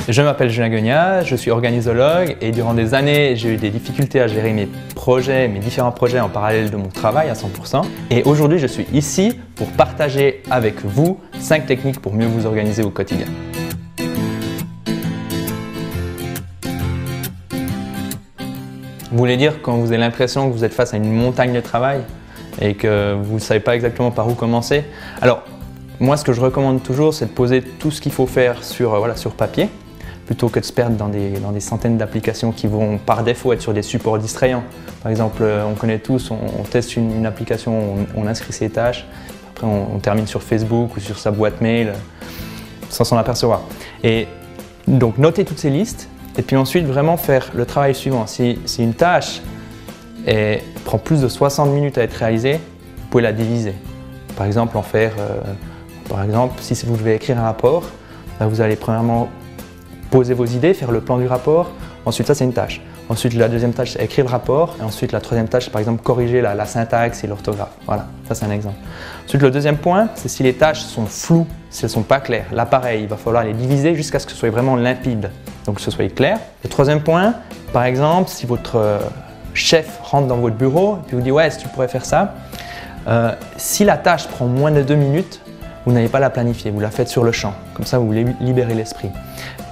Je m'appelle Julien Guegnat, je suis organisologue et durant des années, j'ai eu des difficultés à gérer mes différents projets en parallèle de mon travail à 100%. Et aujourd'hui, je suis ici pour partager avec vous 5 techniques pour mieux vous organiser au quotidien. Vous voulez dire quand vous avez l'impression que vous êtes face à une montagne de travail et que vous ne savez pas exactement par où commencer? Alors, moi, ce que je recommande toujours, c'est de poser tout ce qu'il faut faire sur papier, plutôt que de se perdre dans des centaines d'applications qui vont par défaut être sur des supports distrayants. Par exemple, on connaît tous, on teste une application, on inscrit ses tâches, après on termine sur Facebook ou sur sa boîte mail sans s'en apercevoir. Et donc, notez toutes ces listes et puis ensuite vraiment faire le travail suivant. Si une tâche prend plus de 60 minutes à être réalisée, vous pouvez la diviser. Par exemple, si vous devez écrire un rapport, vous allez premièrement poser vos idées, faire le plan du rapport. Ensuite, ça c'est une tâche. Ensuite, la deuxième tâche, c'est écrire le rapport. Et ensuite, la troisième tâche, c'est par exemple corriger la syntaxe et l'orthographe. Voilà, ça c'est un exemple. Ensuite, le deuxième point, c'est si les tâches sont floues, si elles ne sont pas claires. Là, pareil, il va falloir les diviser jusqu'à ce que ce soit vraiment limpide, donc que ce soit clair. Le troisième point, par exemple, si votre chef rentre dans votre bureau et puis vous dit « ouais, est-ce que tu pourrais faire ça ?» Si la tâche prend moins de 2 minutes, vous n'allez pas la planifier, vous la faites sur le champ. Comme ça, vous libérez l'esprit.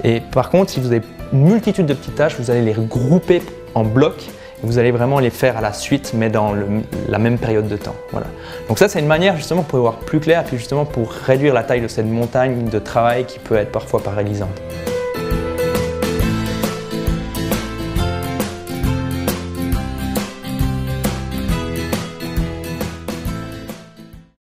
Et par contre, si vous avez une multitude de petites tâches, vous allez les regrouper en blocs et vous allez vraiment les faire à la suite, mais dans la même période de temps. Voilà. Donc ça, c'est une manière justement pour y voir plus clair et puis justement pour réduire la taille de cette montagne de travail qui peut être parfois paralysante.